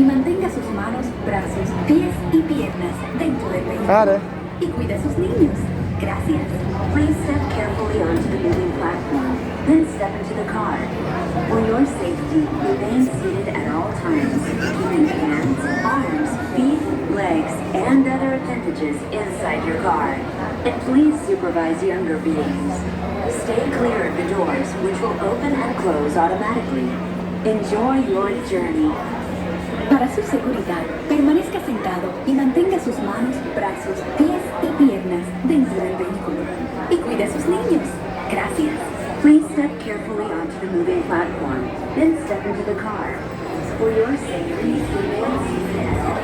y mantenga sus manos, brazos, pies y piernas dentro del vehículo. Y cuide a sus niños. Gracias. Please step carefully onto the moving platform, then step into the car. For your safety, remain seated at all times, keeping hands, arms, feet, legs, and other appendages inside your car. And please supervise younger beings. Stay clear of the doors, which will open and close automatically. Enjoy your journey. Para su seguridad, permanezca sentado y mantenga sus manos, brazos, pies y piernas dentro del vehículo. Y cuide a sus niños. Gracias. Please step carefully onto the moving platform, then step into the car. For your safety, remain seated at all.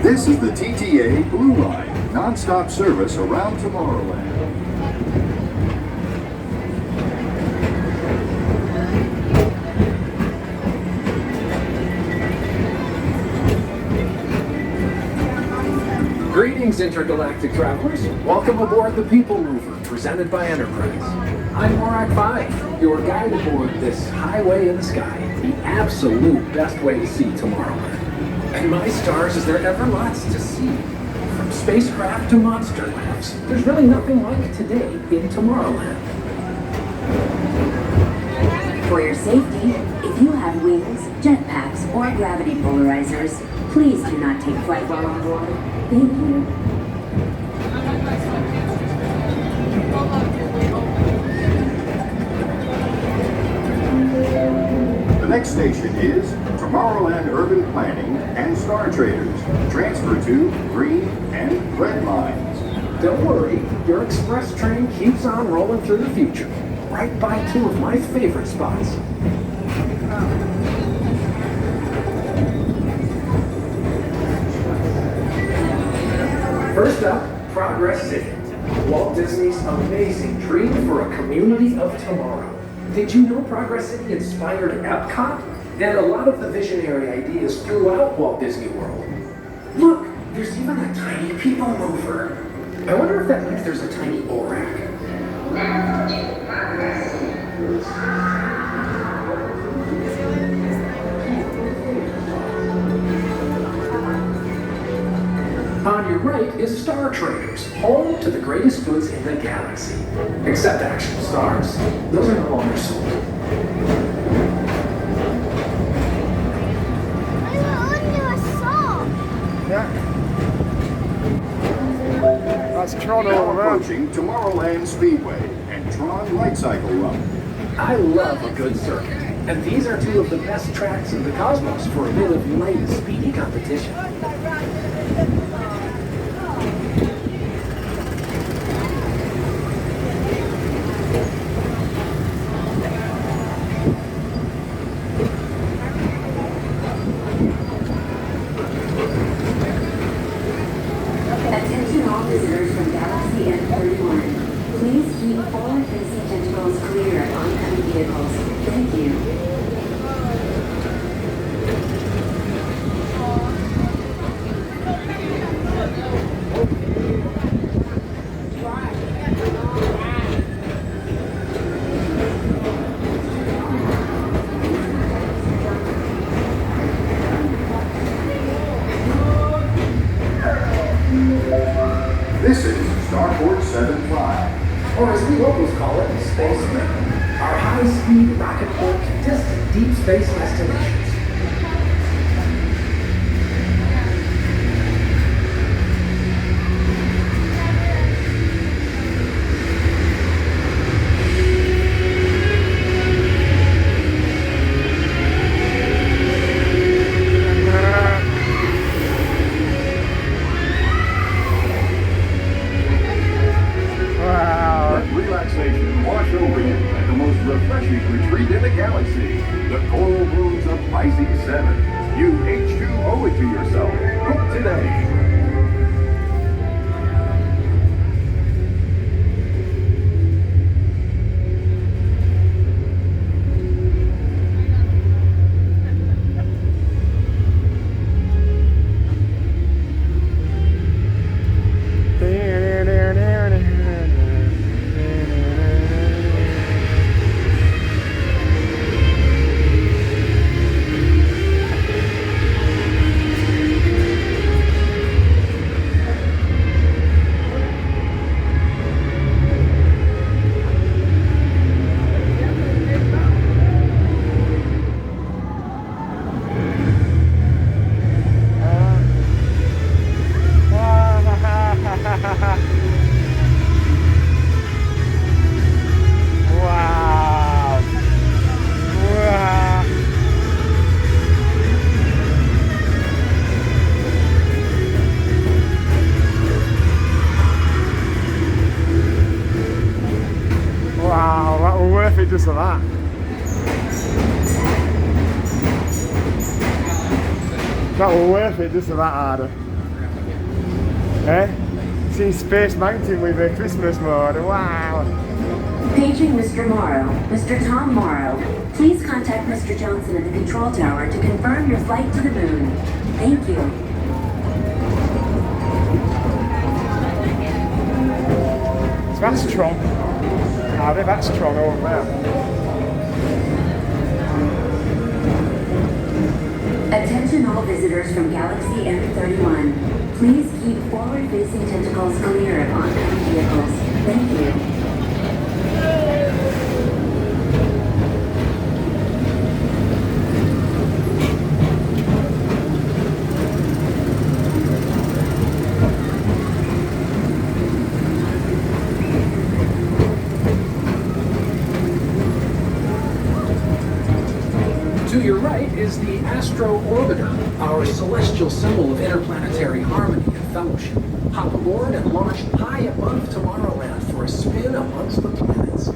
This is the TTA Blue Line, non-stop service around Tomorrowland. Greetings, intergalactic travelers. Welcome aboard the People Mover, presented by Enterprise. I'm Morak 5, your guide aboard this highway in the sky, the absolute best way to see Tomorrowland. And my stars, is there ever lots to see? From spacecraft to monster labs, there's really nothing like today in Tomorrowland. For your safety, if you have wings, jetpacks, or gravity polarizers, please do not take flight while on board. Thank you. The next station is Tomorrowland Urban Planning and Star Traders. Transfer to green and red lines. Don't worry, your express train keeps on rolling through the future, right by two of my favorite spots. First up, Progress City, Walt Disney's amazing dream for a community of tomorrow. Did you know Progress City inspired Epcot and a lot of the visionary ideas throughout Walt Disney World? Look, there's even a tiny people mover. I wonder if that means there's a tiny ORAC. On your right is Star Traders, home to the greatest goods in the galaxy. Except actual stars. Those are no longer sold. That's Tron Now all around. approaching Tomorrowland Speedway and Tron Light Cycle Run. I love a good circuit, and these are two of the best tracks in the cosmos for a bit of light, speedy competition. Attention all visitors from Galaxy N31. Please keep forward-facing tentacles clear of oncoming vehicles. Thank you. This is Starport 75. Or as we locals call it, Space Mountain. Our high-speed rocket port to distant deep space destinations. Let relaxation wash over you at the most refreshing retreat in the galaxy, the coral blooms of Pisces 7. You H2O it to yourself. Book today. just like that. That was worth it just for that harder. Eh? See Space Mountain with a Christmas mode. Wow. Paging Mr. Morrow. Mr. Tom Morrow. Please contact Mr. Johnson at the control tower to confirm your flight to the moon. Thank you. So that's Tron. Ah, that's Tron over there. Attention all visitors from Galaxy M31. Please keep forward-facing tentacles clear of oncoming vehicles. Thank you. To your right is the Astro Orbiter, our celestial symbol of interplanetary harmony and fellowship. Hop aboard and launch high above Tomorrowland for a spin amongst the planets.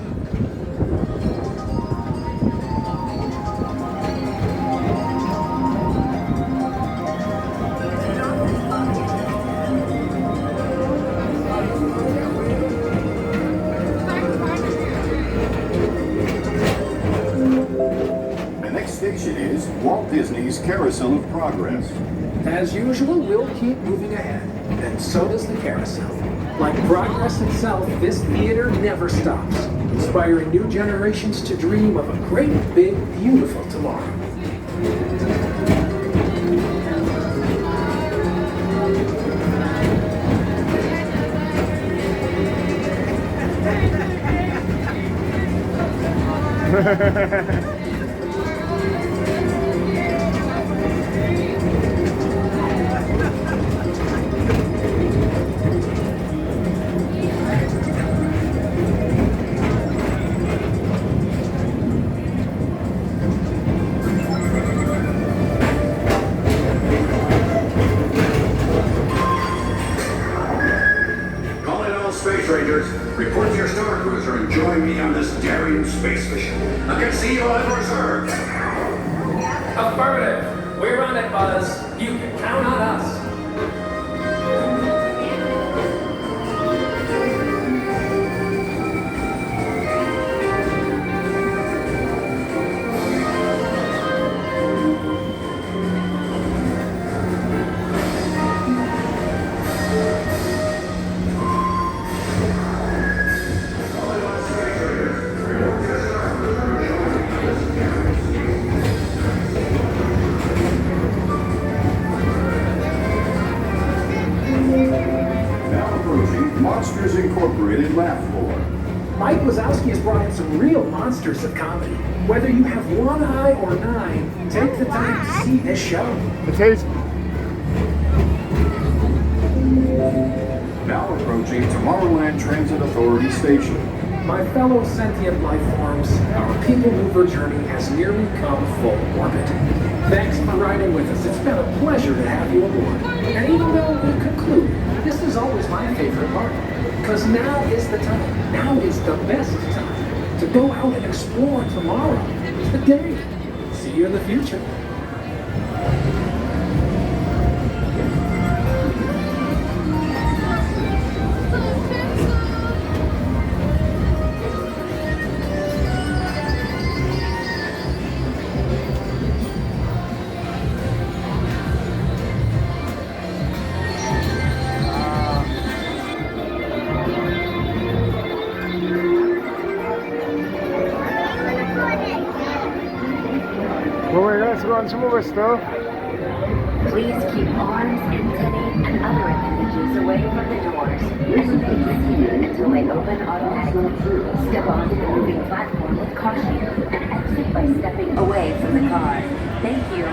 Station is Walt Disney's Carousel of Progress. As usual, we'll keep moving ahead, and so does the carousel. Like progress itself, this theater never stops, inspiring new generations to dream of a great, big, beautiful tomorrow. Space Rangers, report to your star cruiser and join me on this daring space mission. I can see you have reserved. Affirmative. We're on it, Buzz. You can count on us. Monsters Incorporated laugh floor. Mike Wazowski has brought in some real monsters of comedy. Whether you have one eye or nine, take the time to see this show. Now approaching Tomorrowland Transit Authority Station. My fellow sentient life forms, our people mover journey has nearly come full orbit. Thanks for riding with us. It's been a pleasure to have you aboard. And even though we'll conclude, this is always my favorite part. Because now is the time. Now is the best time to go out and explore tomorrow. It's the day. See you in the future. Well, we're going to go on some other stuff. Please keep arms, antennae, and other appendages away from the doors. Remain seated until they open automatically. Step onto the moving platform with caution and exit by stepping away from the car. Thank you.